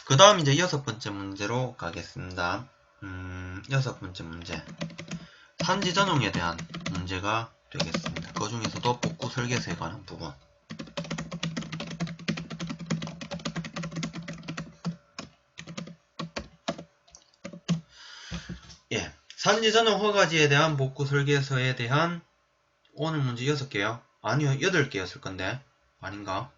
그 다음 이제 6번째 문제로 가겠습니다. 6번째 문제. 산지 전용에 대한 문제가 되겠습니다. 그 중에서도 복구 설계서에 관한 부분. 예. 산지 전용 허가지에 대한 복구 설계서에 대한 오늘 문제 6개요. 아니요, 8개였을 건데. 아닌가?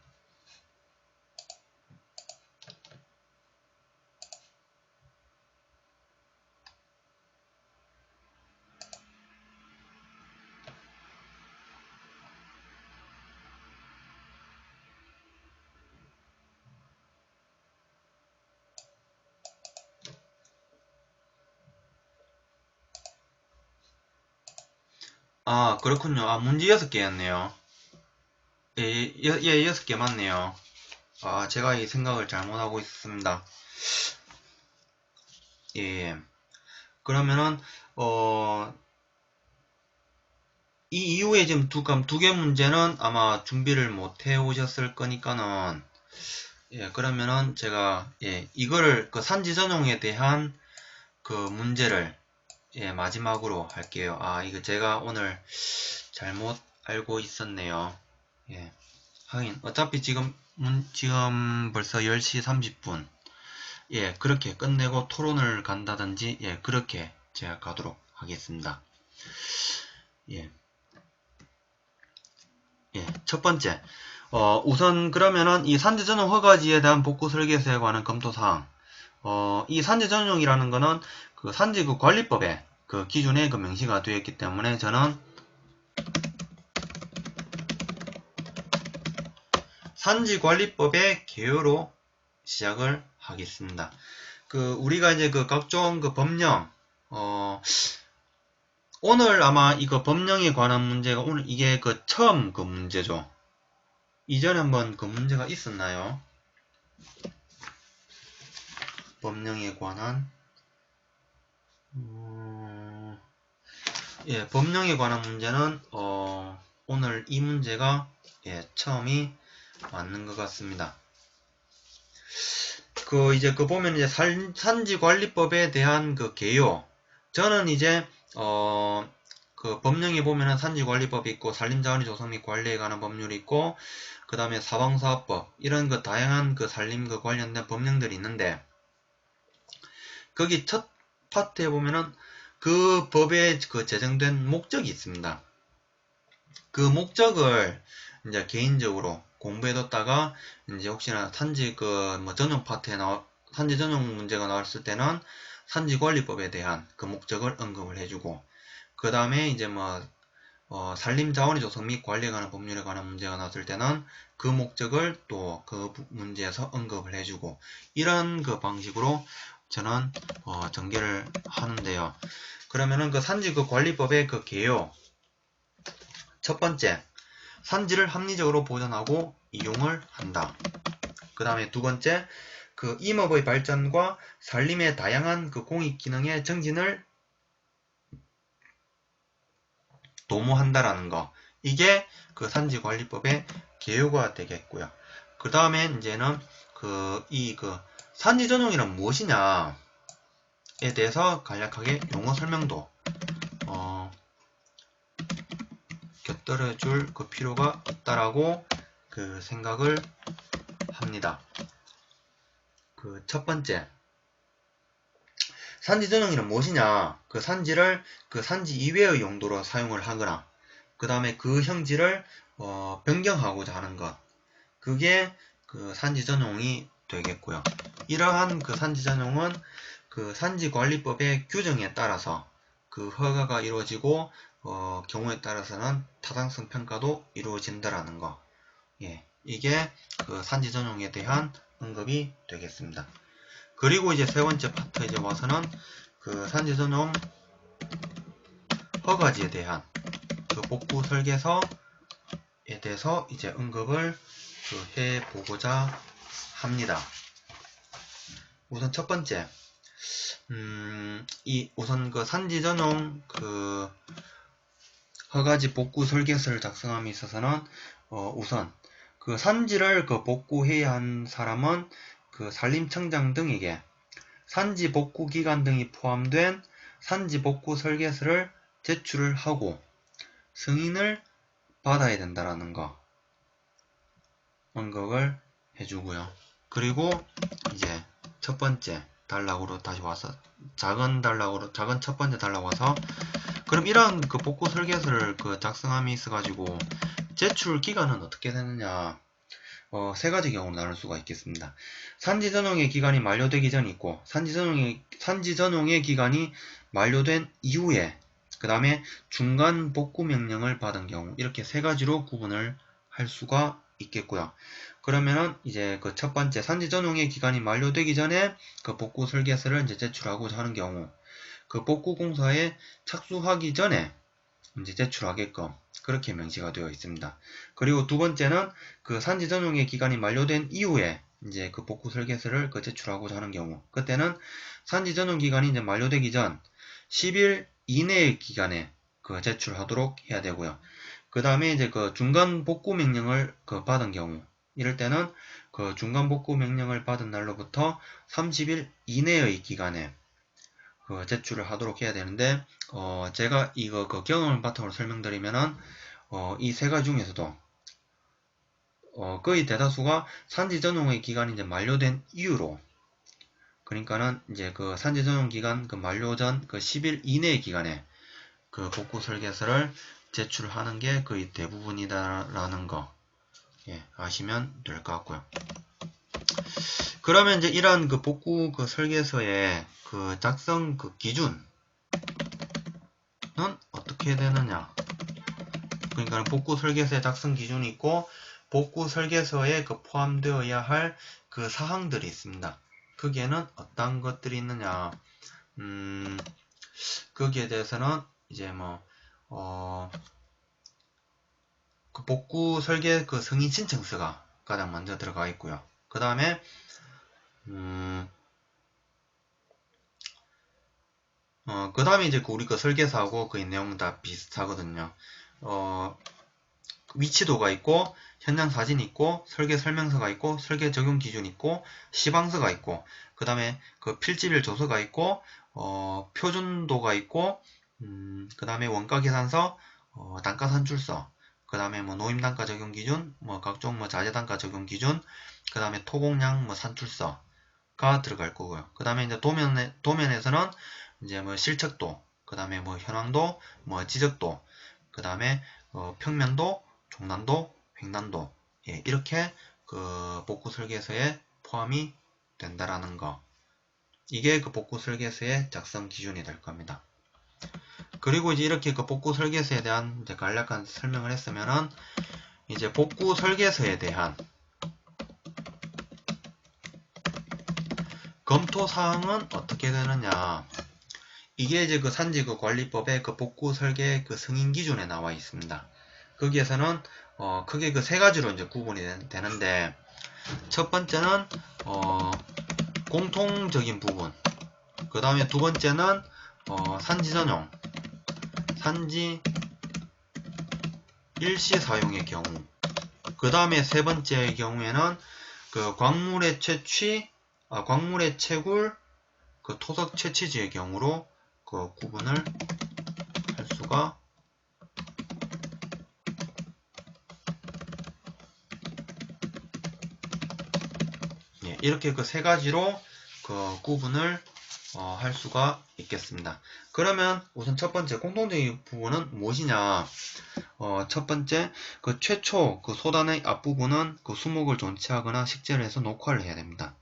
아, 그렇군요. 아, 문제 6개였네요. 예, 6개 맞네요. 아, 제가 이 생각을 잘못하고 있었습니다. 예. 그러면은, 이 이후에 지금 두 개 문제는 아마 준비를 못 해 오셨을 거니까는, 예, 그러면은 제가, 예, 이거를, 그 산지 전용에 대한 그 문제를, 예, 마지막으로 할게요. 아, 이거 제가 오늘 잘못 알고 있었네요. 예. 하긴, 어차피 지금 벌써 10시 30분. 예, 그렇게 끝내고 토론을 간다든지, 예, 그렇게 제가 가도록 하겠습니다. 예. 예, 첫 번째. 우선 그러면은 이 산지 전용 허가지에 대한 복구 설계서에 관한 검토사항. 이 산지 전용이라는 거는 그 산지 그 관리법에 그 기준에 그 명시가 되어 있기 때문에 저는 산지 관리법의 개요로 시작을 하겠습니다. 그 우리가 이제 그 각종 그 법령 오늘 아마 이거 법령에 관한 문제가 오늘 이게 그 처음 그 문제죠. 이전에 한번 그 문제가 있었나요? 법령에 관한 예, 법령에 관한 문제는 오늘 이 문제가 예, 처음이 맞는 것 같습니다. 그 이제 그 보면 이제 산지관리법에 대한 그 개요. 저는 이제 그 법령에 보면은 산지관리법이 있고 산림자원의 조성 및 관리에 관한 법률이 있고 그 다음에 사방사업법 이런 그 다양한 그 산림 그 관련된 법령들이 있는데 거기 첫 파트에 보면은 그 법에 그 제정된 목적이 있습니다. 그 목적을 이제 개인적으로 공부해뒀다가 이제 혹시나 산지 그 뭐 전용 파트에 산지 전용 문제가 나왔을 때는 산지관리법에 대한 그 목적을 언급을 해주고 그 다음에 이제 뭐 산림자원의 조성 및 관리에 관한 법률에 관한 문제가 나왔을 때는 그 목적을 또 그 문제에서 언급을 해주고 이런 그 방식으로 저는 전개를 하는데요. 그러면은 그 산지 그 관리법의 그 개요 첫 번째 산지를 합리적으로 보존하고 이용을 한다. 그 다음에 두 번째, 그 임업의 발전과 산림의 다양한 그 공익 기능의 정진을 도모한다라는 거. 이게 그 산지관리법의 개요가 되겠고요. 그 다음에 이제는 그 산지 전용이란 무엇이냐에 대해서 간략하게 용어 설명도 곁들여 줄 그 필요가 있다라고 그 생각을 합니다. 그 첫 번째, 산지 전용이란 무엇이냐? 그 산지를 그 산지 이외의 용도로 사용을 하거나, 그 다음에 그 형질을 변경하고자 하는 것. 그게 그 산지 전용이 되겠고요. 이러한 그 산지 전용은 그 산지관리법의 규정에 따라서 그 허가가 이루어지고 경우에 따라서는 타당성 평가도 이루어진다라는 거. 예, 이게 그 산지 전용에 대한 언급이 되겠습니다. 그리고 이제 세 번째 파트 이제 와서는 그 산지 전용 허가지에 대한 그 복구 설계서에 대해서 이제 언급을 그 해보고자 합니다. 우선 첫 번째, 우선 그 산지 전용 그 허가지 복구 설계서를 작성함에 있어서는 우선 그 산지를 그 복구해야 한 사람은 그 산림청장 등에게 산지 복구 기간 등이 포함된 산지 복구 설계서를 제출을 하고 승인을 받아야 된다라는 거 언급을 해주고요. 그리고 이제 첫 번째 단락으로 다시 와서 작은 첫 번째 단락 와서 그럼 이런 그 복구 설계서를 그 작성함이 있어가지고 제출 기간은 어떻게 되느냐? 세 가지 경우로 나눌 수가 있겠습니다. 산지 전용의 기간이 만료되기 전이 있고, 산지 전용의 기간이 만료된 이후에, 그 다음에 중간 복구 명령을 받은 경우, 이렇게 세 가지로 구분을 할 수가 있겠고요. 그러면은 이제 그 첫 번째 산지 전용의 기간이 만료되기 전에 그 복구 설계서를 이제 제출하고자 하는 경우, 그 복구 공사에 착수하기 전에 이제 제출하게끔 그렇게 명시가 되어 있습니다. 그리고 두 번째는 그 산지 전용의 기간이 만료된 이후에 이제 그 복구 설계서를 그 제출하고자 하는 경우, 그때는 산지 전용 기간이 이제 만료되기 전 10일 이내의 기간에 그 제출하도록 해야 되고요. 그 다음에 이제 그 중간 복구 명령을 그 받은 경우, 이럴 때는 그 중간 복구 명령을 받은 날로부터 30일 이내의 기간에 그 제출을 하도록 해야 되는데, 제가 이거 그 경험을 바탕으로 설명드리면은, 이 세 가지 중에서도, 거의 대다수가 산지 전용의 기간이 이제 만료된 이후로, 그러니까는 이제 그 산지 전용 기간 그 만료 전 그 10일 이내의 기간에 그 복구 설계서를 제출하는 게 거의 대부분이다라는 거, 예, 아시면 될 것 같고요. 그러면 이제 이러한 그 복구 그 설계서의 그 작성 그 기준은 어떻게 되느냐? 그러니까 복구 설계서의 작성 기준이 있고 복구 설계서에 그 포함되어야 할 그 사항들이 있습니다. 거기에는 어떤 것들이 있느냐? 거기에 대해서는 이제 그 복구 설계 그 승인 신청서가 가장 먼저 들어가 있고요. 그 다음에 그 다음에 이제 우리 그 설계서하고 그 내용 다 비슷하거든요. 위치도가 있고, 현장 사진이 있고, 설계 설명서가 있고, 설계 적용 기준 있고, 시방서가 있고, 그 다음에 그 필지별 조서가 있고, 표준도가 있고, 그 다음에 원가 계산서, 단가 산출서, 그 다음에 노임단가 적용 기준, 각종 자재단가 적용 기준, 그 다음에 토공량 산출서가 들어갈 거고요. 그 다음에 이제 도면에서는 이제 실측도, 그 다음에 현황도, 지적도, 그 다음에 평면도, 종난도, 횡단도, 예, 이렇게 그 복구 설계서에 포함이 된다라는 거. 이게 그 복구 설계서의 작성 기준이 될 겁니다. 그리고 이제 이렇게 그 복구 설계서에 대한 이제 간략한 설명을 했으면은 이제 복구 설계서에 대한 검토 사항은 어떻게 되느냐? 이게 이제 그 산지 그 관리법의 그 복구 설계 그 승인 기준에 나와 있습니다. 거기에서는 크게 그 세 가지로 이제 구분이 되는데, 첫 번째는 공통적인 부분, 그 다음에 두 번째는 산지 전용, 산지 일시 사용의 경우, 그 다음에 세 번째의 경우에는 그 광물의 채굴, 그 토석 채취지의 경우로 그 구분을 할 수가 이렇게 그 세 가지로 그 구분을 할 수가 있겠습니다. 그러면 우선 첫 번째 공통적인 부분은 무엇이냐? 첫 번째 그 최초 그 소단의 앞부분은 그 수목을 존치하거나 식재를 해서 녹화를 해야 됩니다.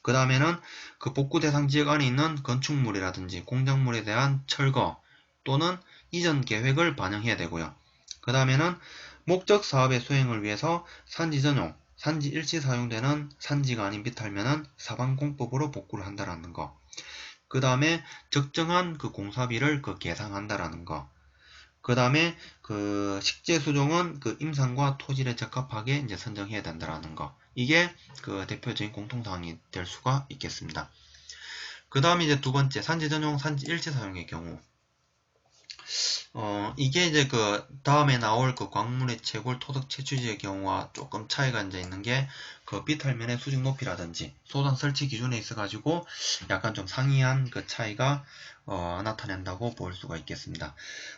그 다음에는 그 복구 대상 지역 안에 있는 건축물이라든지 공작물에 대한 철거 또는 이전 계획을 반영해야 되고요. 그 다음에는 목적 사업의 수행을 위해서 산지 전용, 산지 일시 사용되는 산지가 아닌 비탈면은 사방공법으로 복구를 한다라는 거. 그 다음에 적정한 그 공사비를 그 계상한다라는 거. 그 다음에 그 식재 수종은 그 임산과 토질에 적합하게 이제 선정해야 된다라는 거. 이게 그 대표적인 공통사항이 될 수가 있겠습니다. 그 다음에 이제 두 번째 산지 전용, 산지 일시 사용의 경우. 이게 이제 그 다음에 나올 그 광물의 채굴 토덕 채취지의 경우와 조금 차이가 이제 있는 게 그 비탈면의 수직 높이라든지 소단 설치 기준에 있어가지고 약간 좀 상이한 그 차이가 나타낸다고 볼 수가 있겠습니다.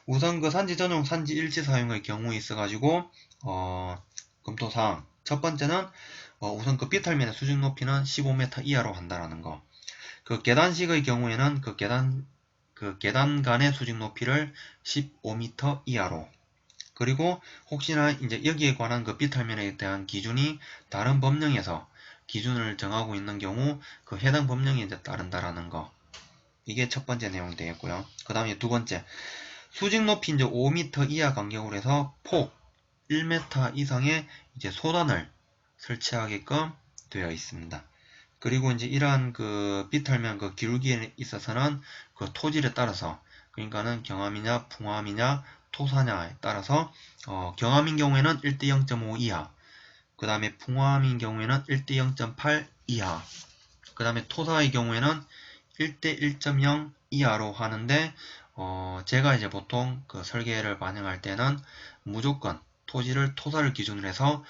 우선 그 산지 전용 산지 일치 사용의 경우에 있어가지고 검토사항 첫 번째는 우선 그 비탈면의 수직 높이는 15m 이하로 한다라는 거. 그 계단식의 경우에는 그 계단 간의 수직 높이를 15m 이하로. 그리고 혹시나 이제 여기에 관한 그 비탈면에 대한 기준이 다른 법령에서 기준을 정하고 있는 경우 그 해당 법령에 이제 따른다라는 거. 이게 첫 번째 내용이 되겠고요. 그 다음에 두 번째. 수직 높이 이제 5m 이하 간격으로 해서 폭 1m 이상의 이제 소단을 설치하게끔 되어 있습니다. 그리고 이제 이러한 그 비탈면 그 기울기에 있어서는 그 토질에 따라서 그러니까는 경암이냐 풍암이냐 토사냐에 따라서 경암인 경우에는 1대 0.5 이하, 그 다음에 풍암인 경우에는 1대 0.8 이하, 그 다음에 토사의 경우에는 1대 1.0 이하로 하는데 제가 이제 보통 그 설계를 반영할 때는 무조건 토지를 토사를 기준으로 해서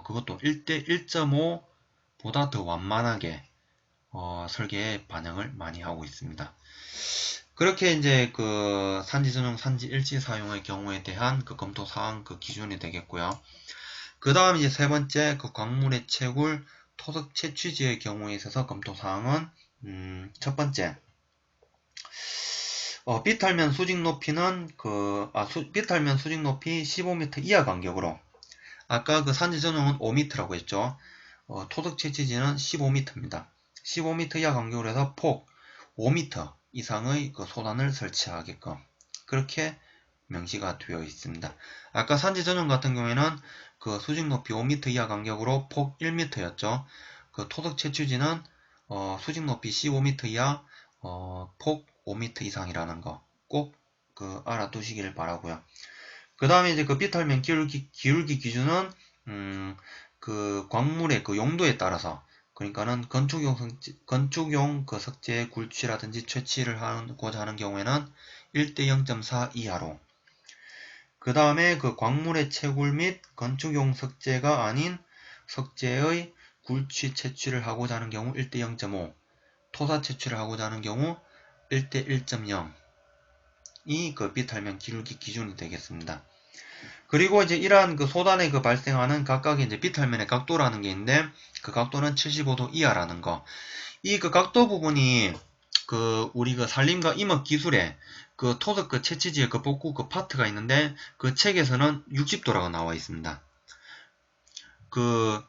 그것도 1대 1.5 보다 더 완만하게 설계에 반영을 많이 하고 있습니다. 그렇게 이제 그 산지 전용 산지 일치 사용의 경우에 대한 그 검토 사항 그 기준이 되겠고요. 그 다음 이제 세 번째 그 광물의 채굴 토석 채취지의 경우에 있어서 검토 사항은 첫 번째 비탈면 수직 높이는 비탈면 수직 높이 15m 이하 간격으로 아까 그 산지 전용은 5m라고 했죠. 토덕 채취지는 15m입니다. 15m 이하 간격으로 해서 폭 5m 이상의 그 소단을 설치하게끔 그렇게 명시가 되어 있습니다. 아까 산지 전용 같은 경우에는 그 수직 높이 5m 이하 간격으로 폭 1m였죠. 그 토덕 채취지는 수직 높이 15m 이하 폭 5m 이상이라는 거 꼭 그 알아두시길 바라고요. 그 다음에 이제 그 비탈면 기울기 기준은 그 광물의 그 용도에 따라서 그러니까는 건축용 그 석재의 굴취라든지 채취를 하고자 하는 경우에는 1대 0.4 이하로 그 다음에 그 광물의 채굴 및 건축용 석재가 아닌 석재의 굴취 채취를 하고자 하는 경우 1대 0.5 토사 채취를 하고자 하는 경우 1대 1.0 이 그 비탈면 기울기 기준이 되겠습니다. 그리고 이제 이러한 그 소단에 그 발생하는 각각의 이제 비탈면의 각도라는 게 있는데 그 각도는 75도 이하라는 거. 이 그 각도 부분이 그 우리 그 산림과 임업 기술에 그 토속 그 채취지의 그 복구 그 파트가 있는데 그 책에서는 60도라고 나와 있습니다. 그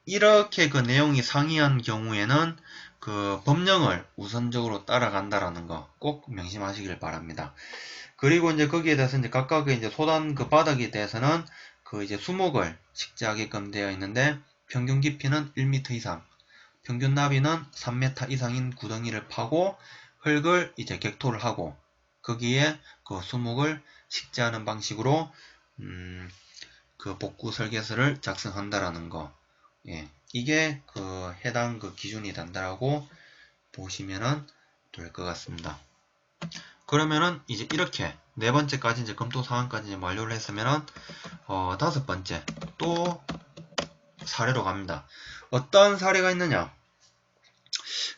이렇게 그 내용이 상이한 경우에는 그 법령을 우선적으로 따라간다라는 거 꼭 명심하시길 바랍니다. 그리고 이제 거기에 대해서 이제 각각의 이제 소단 그 바닥에 대해서는 그 이제 수목을 식재하게끔 되어 있는데 평균 깊이는 1m 이상, 평균 나비는 3m 이상인 구덩이를 파고 흙을 이제 객토를 하고 거기에 그 수목을 식재하는 방식으로 그 복구 설계서를 작성한다라는 거. 예, 이게 그 해당 그 기준이 된다라고 보시면은 될 것 같습니다. 그러면은 이제 이렇게 네 번째까지 이제 검토 사항까지 이제 완료를 했으면은 다섯 번째 또 사례로 갑니다. 어떤 사례가 있느냐?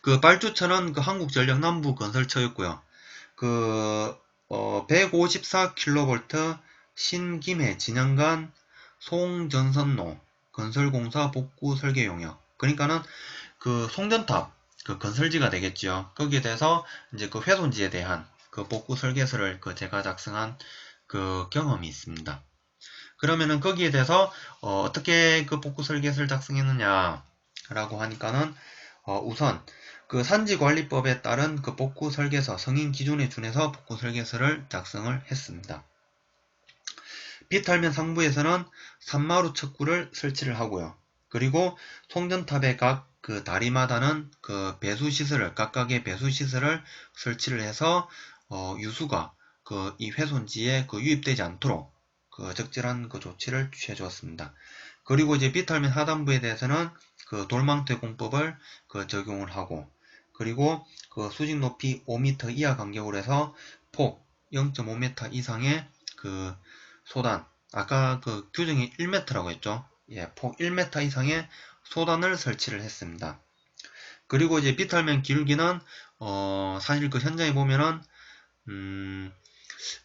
그 발주처는 그 한국전력 남부건설처였고요. 그 154kV 신김해 진양간 송전선로 건설공사 복구 설계 용역. 그러니까는 그 송전탑 그 건설지가 되겠죠. 거기에 대해서 이제 그 훼손지에 대한 그 복구 설계서를 그 제가 작성한 그 경험이 있습니다. 그러면은 거기에 대해서 어떻게 그 복구 설계서를 작성했느냐 라고 하니까는 우선 그 산지관리법에 따른 그 복구 설계서 성인 기준에 준해서 복구 설계서를 작성을 했습니다. 비탈면 상부에서는 산마루 척구를 설치를 하고요. 그리고 송전탑의 각 그 다리마다는 그 배수시설을 각각의 배수시설을 설치를 해서 유수가 그 이 훼손지에 그 유입되지 않도록 그 적절한 그 조치를 취해 주었습니다. 그리고 이제 비탈면 하단부에 대해서는 그 돌망태 공법을 그 적용을 하고 그리고 그 수직 높이 5m 이하 간격으로 해서 폭 0.5m 이상의 그 소단, 아까 그 규정이 1m라고 했죠. 예, 폭 1m 이상의 소단을 설치를 했습니다. 그리고 이제 비탈면 기울기는 사실 그 현장에 보면은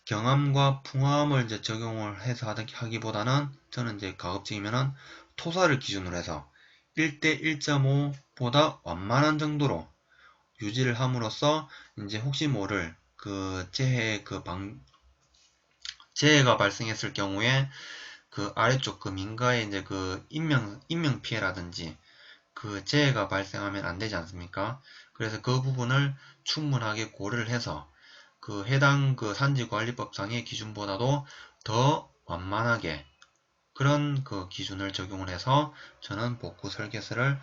경암과 풍암을 이제 적용을 해서 하기보다는 저는 이제 가급적이면은 토사를 기준으로 해서 1대 1.5보다 완만한 정도로 유지를 함으로써 이제 혹시 모를 그 재해가 발생했을 경우에 그 아래쪽 그 민가에 이제 그 인명 피해라든지 그 재해가 발생하면 안 되지 않습니까? 그래서 그 부분을 충분하게 고려를 해서 그 해당 그 산지관리법상의 기준보다도 더 완만하게 그런 그 기준을 적용을 해서 저는 복구 설계서를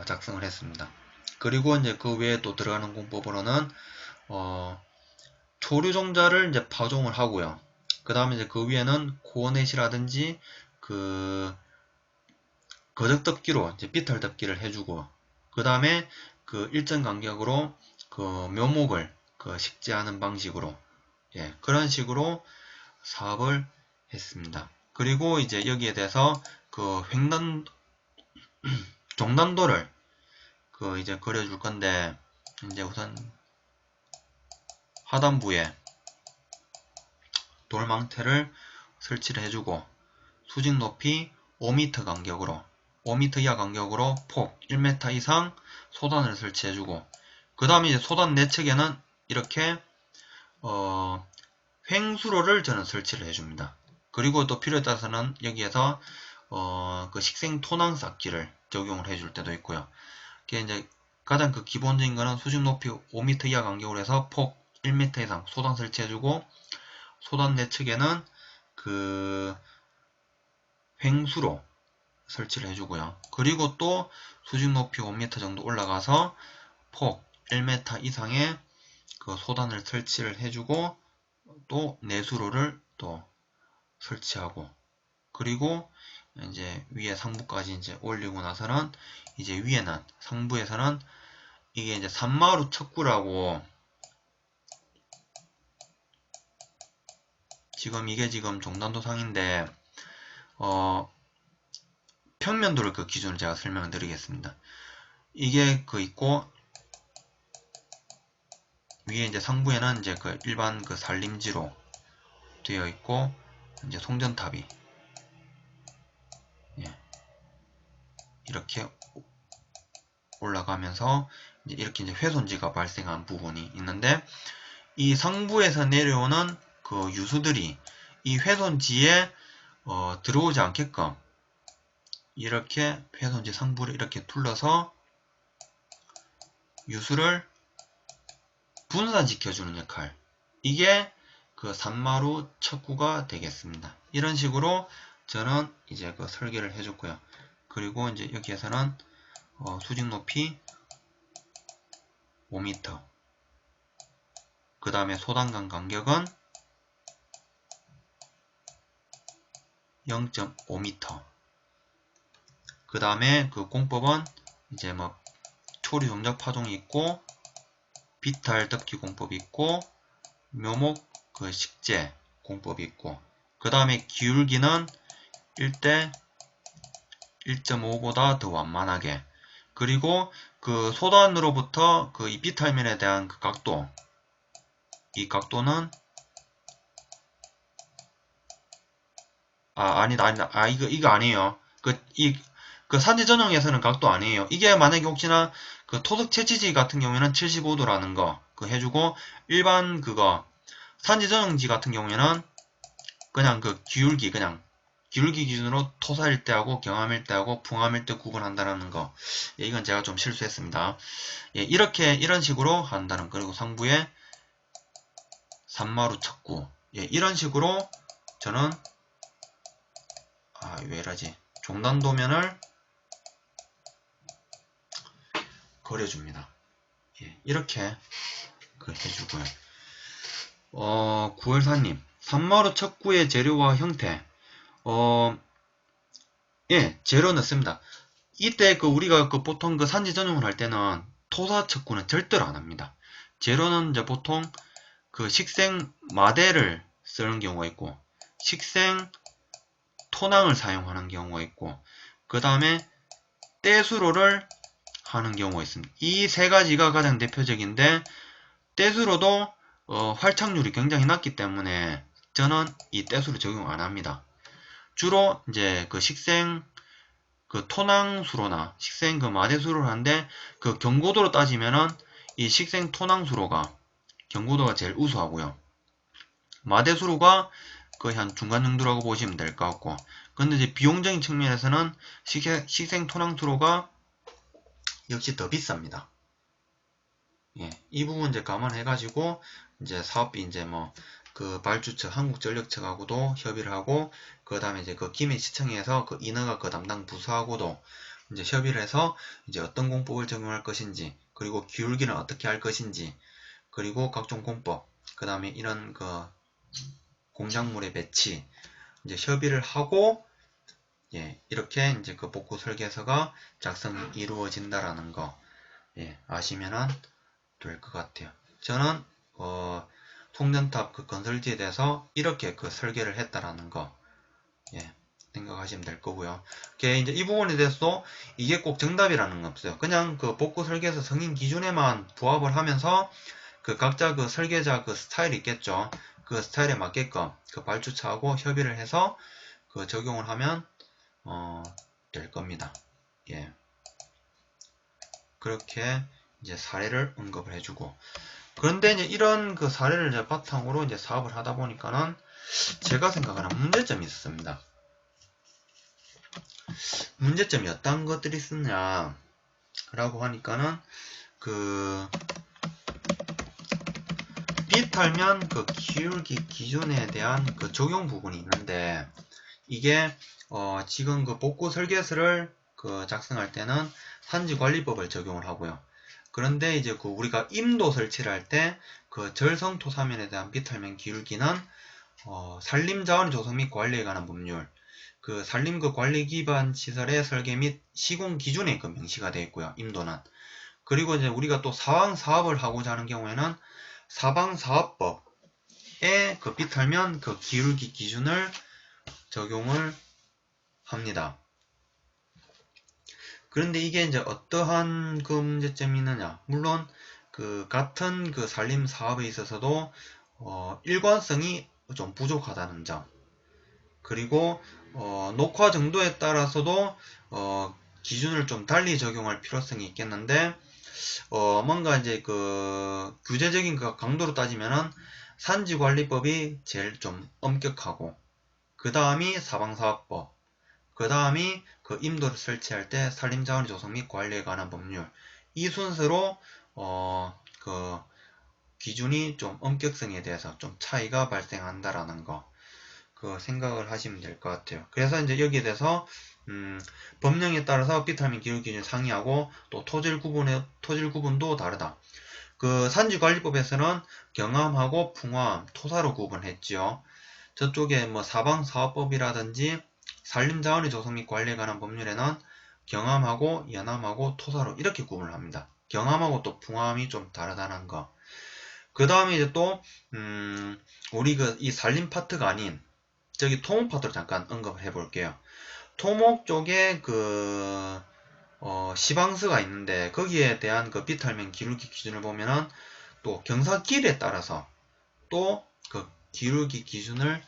작성을 했습니다. 그리고 이제 그 외에 또 들어가는 공법으로는 초류종자를 이제 파종을 하고요. 그 다음에 이제 그 위에는 코어넷이라든지 그 거적덮기로 이제 비탈덮기를 해주고, 그 다음에 그 일정 간격으로 그 묘목을 그 식재하는 방식으로, 예, 그런 식으로 사업을 했습니다. 그리고 이제 여기에 대해서 그 종단도를 그 이제 그려줄 건데, 이제 우선 하단부에 돌망태를 설치를 해주고, 수직 높이 5m 간격으로 5m 이하 간격으로 폭 1m 이상 소단을 설치해주고, 그 다음에 이제 소단 내측에는 이렇게 횡수로를 저는 설치를 해줍니다. 그리고 또 필요에 따라서는 여기에서 그 식생 토낭 쌓기를 적용을 해줄 때도 있고요. 이게 이제 가장 그 기본적인 거는 수직 높이 5m 이하 간격으로 해서 폭 1m 이상 소단 설치해주고, 소단 내측에는 그 횡수로 설치를 해주고요. 그리고 또 수직 높이 5m 정도 올라가서 폭 1m 이상의 그 소단을 설치를 해주고, 또 내수로를 또 설치하고, 그리고 이제 위에 상부까지 이제 올리고 나서는 이제 위에는 상부에서는 이게 이제 산마루 척구라고, 이게 지금 종단도상인데 평면도를 그 기준으로 제가 설명을 드리겠습니다. 이게 그 있고, 위에 이제 상부에는 이제 그 일반 그 산림지로 되어 있고, 이제 송전탑이, 예, 이렇게 올라가면서 이렇게 이제 훼손지가 발생한 부분이 있는데, 이 상부에서 내려오는 그 유수들이 이 훼손지에 들어오지 않게끔 이렇게 훼손지 상부를 이렇게 둘러서 유수를 분산시켜주는 역할, 이게 그 산마루 척구가 되겠습니다. 이런 식으로 저는 이제 그 설계를 해줬고요. 그리고 이제 여기에서는 수직 높이 5m, 그 다음에 소단간 간격은 0.5m, 그 다음에 그 공법은 이제 뭐 초리 동작 파종이 있고, 비탈 덮기 공법이 있고, 묘목 그 식재 공법이 있고, 그 다음에 기울기는 1대 1.5보다 더 완만하게, 그리고 그 소단으로부터 그 이 비탈면에 대한 그 각도, 이 각도는 아니다 이거 아니에요. 그 산지 전용에서는 각도 아니에요. 이게 만약에 혹시나 그 토득 채취지 같은 경우에는 75도라는 거 그 해주고, 일반 그거 산지 전용지 같은 경우에는 그냥 그 기울기 기준으로 토사일 때하고 경암일 때하고 풍암일 때 구분한다는 거. 예, 이건 제가 좀 실수했습니다. 예, 이런 식으로 한다는 거. 그리고 상부에 산마루 척구. 예, 이런 식으로 저는 왜 이러지? 종단도면을 그려줍니다. 예, 이렇게 해주고요. 9월사님, 산마루 척구의 재료와 형태. 예, 재료 넣습니다. 이때 우리가 보통 산지 전용을 할 때는 토사 척구는 절대로 안 합니다. 재료는 이제 보통 그 식생 마대를 쓰는 경우가 있고 식생 토낭을 사용하는 경우가 있고 그 다음에 떼수로를 하는 경우가 있습니다. 이 세 가지가 가장 대표적인데 떼수로도 활착률이 굉장히 낮기 때문에 저는 이 떼수로 적용 안 합니다. 주로 이제 그 식생 그 토낭수로나 식생 그 마대수로를 하는데 그 경고도로 따지면은 이 식생 토낭수로가 경고도가 제일 우수하고요. 마대수로가 거의 한 중간 정도라고 보시면 될 것 같고, 근데 이제 비용적인 측면에서는 식생 토낭수로가 역시 더 비쌉니다. 예, 이 부분 이제 감안해가지고 이제 사업비 이제 뭐 그 발주처 한국전력청하고도 협의를 하고 그 다음에 이제 그 김해시청에서 그 인허가 그 담당 부서하고도 이제 협의를 해서 이제 어떤 공법을 적용할 것인지 그리고 기울기는 어떻게 할 것인지 그리고 각종 공법 그 다음에 이런 그 공작물의 배치 이제 협의를 하고 예, 이렇게 이제 그 복구 설계서가 작성이 이루어진다라는 거 예, 아시면은 될 것 같아요. 저는 송전탑 그 건설지에 대해서 이렇게 그 설계를 했다라는 거 예, 생각하시면 될 거고요. 이제 이 부분에 대해서도 이게 꼭 정답이라는 건 없어요. 그냥 그 복구 설계서 승인 기준에만 부합을 하면서 그 각자 그 설계자 그 스타일이 있겠죠. 그 스타일에 맞게끔 그 발주처하고 협의를 해서 그 적용을 하면 될 겁니다. 예. 그렇게 이제 사례를 언급을 해주고 그런데 이제 이런 그 사례를 이제 바탕으로 이제 사업을 하다 보니까는 제가 생각하는 문제점이 있었습니다. 문제점이 어떤 것들이 있었냐 라고 하니까는 그 비탈면 그 기울기 기준에 대한 그 적용 부분이 있는데 이게 지금 그 복구 설계서를 그 작성할 때는 산지관리법을 적용을 하고요. 그런데 이제 그 우리가 임도 설치를 할 때 그 절성토사면에 대한 비탈면 기울기는 산림자원 조성 및 관리에 관한 법률 그 산림 그 관리 기반 시설의 설계 및 시공 기준에 그 명시가 되어 있고요. 임도는 그리고 이제 우리가 또 사방 사업을 하고자 하는 경우에는 사방사업법에 그 비탈면 그 기울기 기준을 적용을 합니다. 그런데 이게 이제 어떠한 그 문제점이 있느냐? 물론 그 같은 그 산림 사업에 있어서도 일관성이 좀 부족하다는 점. 그리고 녹화 정도에 따라서도 기준을 좀 달리 적용할 필요성이 있겠는데 뭔가 이제 그 규제적인 그 강도로 따지면은 산지관리법이 제일 좀 엄격하고 그 다음이 사방사업법 그 다음이 그 임도를 설치할 때 산림자원 조성 및 관리에 관한 법률 이 순서로 그 기준이 좀 엄격성에 대해서 좀 차이가 발생한다라는 거 그 생각을 하시면 될 것 같아요. 그래서 이제 여기에 대해서 법령에 따라서 비타민 기울 기준 상이하고 또 토질 구분도 다르다. 그 산지관리법에서는 경암하고 풍암, 토사로 구분했지요. 저쪽에 뭐 사방사업법이라든지 산림자원의 조성 및 관리에 관한 법률에는 경암하고 연암하고 토사로 이렇게 구분을 합니다. 경암하고 또 풍암이 좀 다르다는 거. 그 다음에 이제 또 우리 이 산림 파트가 아닌 저기 토목 파트로 잠깐 언급을 해볼게요. 토목 쪽에 그 시방스가 있는데 거기에 대한 그 비탈면 기울기 기준을 보면은 또 경사길에 따라서 또 그 기울기 기준을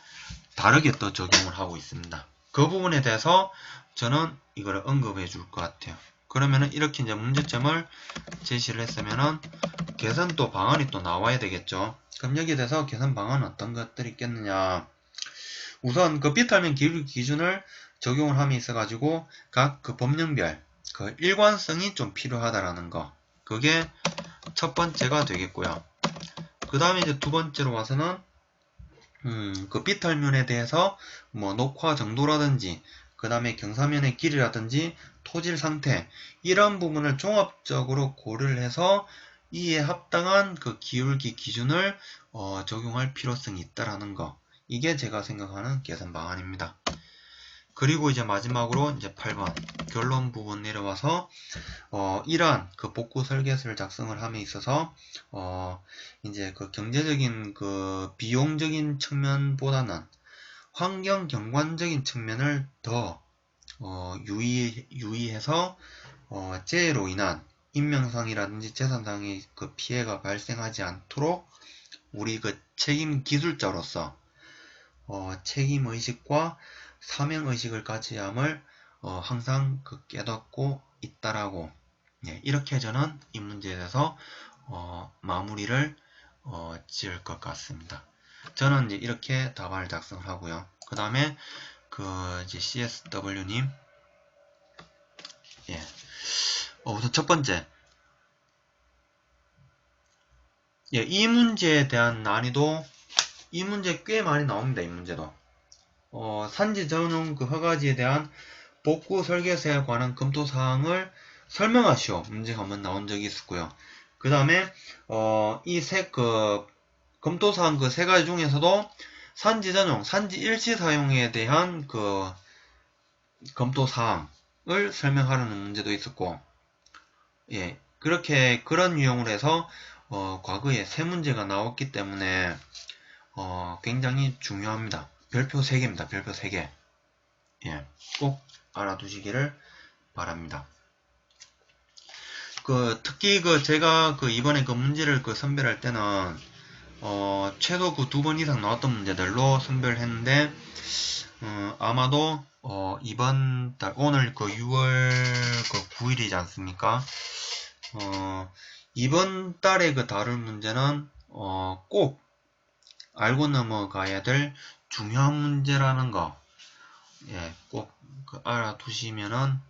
다르게 또 적용을 하고 있습니다. 그 부분에 대해서 저는 이거를 언급해 줄 것 같아요. 그러면은 이렇게 이제 문제점을 제시를 했으면은 개선 또 방안이 또 나와야 되겠죠. 그럼 여기에 대해서 개선 방안은 어떤 것들이 있겠느냐. 우선 그 비탈면 기울기 기준을 적용을 함에 있어가지고 각 그 법령별 그 일관성이 좀 필요하다라는 거. 그게 첫 번째가 되겠고요. 그 다음에 이제 두 번째로 와서는 그 비탈면에 대해서 뭐 녹화 정도라든지 그 다음에 경사면의 길이라든지 토질 상태 이런 부분을 종합적으로 고려를 해서 이에 합당한 그 기울기 기준을 적용할 필요성이 있다라는 거. 이게 제가 생각하는 개선 방안입니다. 그리고 이제 마지막으로 이제 8번 결론 부분 내려와서 이러한 그 복구 설계서를 작성을 함에 있어서 이제 그 경제적인 그 비용적인 측면보다는 환경 경관적인 측면을 더 유의해서 재해로 인한 인명상이라든지 재산상의 그 피해가 발생하지 않도록 우리 그 책임 기술자로서 책임의식과 사명의식을 가져야 함을 항상 그 깨닫고 있다라고, 예, 이렇게 저는 이 문제에 대해서 마무리를 지을 것 같습니다. 저는 이제 이렇게 답안을 작성을 하고요. 그 다음에 그 이제 CSW님, 예, 우선 첫 번째, 예, 이 문제에 대한 난이도, 이 문제 꽤 많이 나옵니다. 이 문제도 산지 전용 그 허가지에 대한 복구 설계서에 관한 검토 사항을 설명하시오 문제가 한번 나온 적이 있었고요. 그 다음에 이 검토 사항 그 세 가지 중에서도 산지 전용, 산지 일시 사용에 대한 그 검토 사항을 설명하라는 문제도 있었고, 예, 그렇게 그런 유형으로 해서 과거에 세 문제가 나왔기 때문에 굉장히 중요합니다. 별표 3개입니다. 별표 3개. 예, 꼭 알아두시기를 바랍니다. 특히 제가 이번에 문제를 선별할 때는 최소 2번 이상 나왔던 문제들로 선별했는데 아마도 이번 달 오늘 6월 9일이지 않습니까? 이번 달에 다룰 문제는 꼭 알고 넘어가야 될 중요한 문제라는 거, 예, 꼭 알아두시면은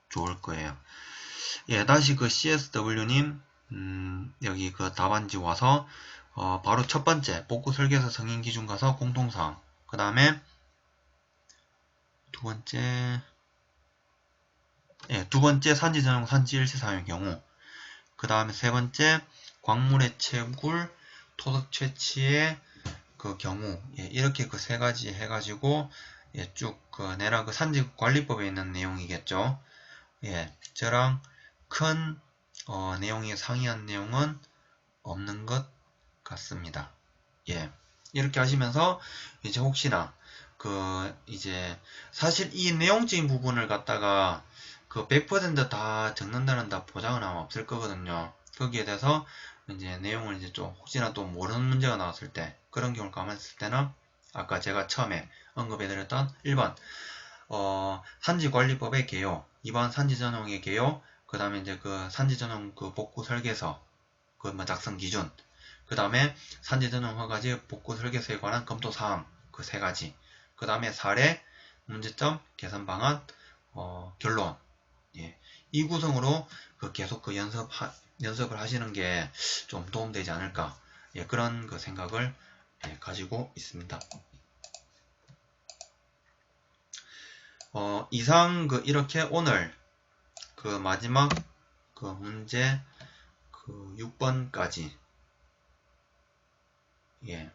좋을 거예요. 예, 다시 CSW님, 여기 답안지 와서, 바로 첫 번째, 복구 설계서 승인 기준 가서 공통사항. 그 다음에, 두 번째, 산지 전용 산지 일시 사용의 경우. 그 다음에 세 번째, 광물의 채굴, 토덕 채취의 경우. 예, 이렇게 세 가지 해가지고, 예, 쭉 내라 산지관리법에 있는 내용이겠죠. 예, 저랑 큰 내용이 상이한 내용은 없는 것 같습니다. 예, 이렇게 하시면서 이제 혹시나 이제 사실 이 내용적인 부분을 갖다가 100% 다 적는다는 다 보장은 아마 없을 거거든요. 거기에 대해서 이제 내용을 이제 좀 혹시나 또 모르는 문제가 나왔을 때 그런 경우를 감안했을 때는 아까 제가 처음에 언급해드렸던 1번 산지관리법의 개요, 2번 산지전용의 개요, 그 다음에 이제 산지전용 복구 설계서 작성 기준, 그 다음에 산지전용 허가지 복구 설계서에 관한 검토 사항 세 가지, 그 다음에 사례, 문제점, 개선 방안, 결론. 예, 이 구성으로 계속 연습을 하시는 게 좀 도움되지 않을까, 예, 그런 생각을 가지고 있습니다. 이상 이렇게 오늘 마지막 문제 6번까지, 예,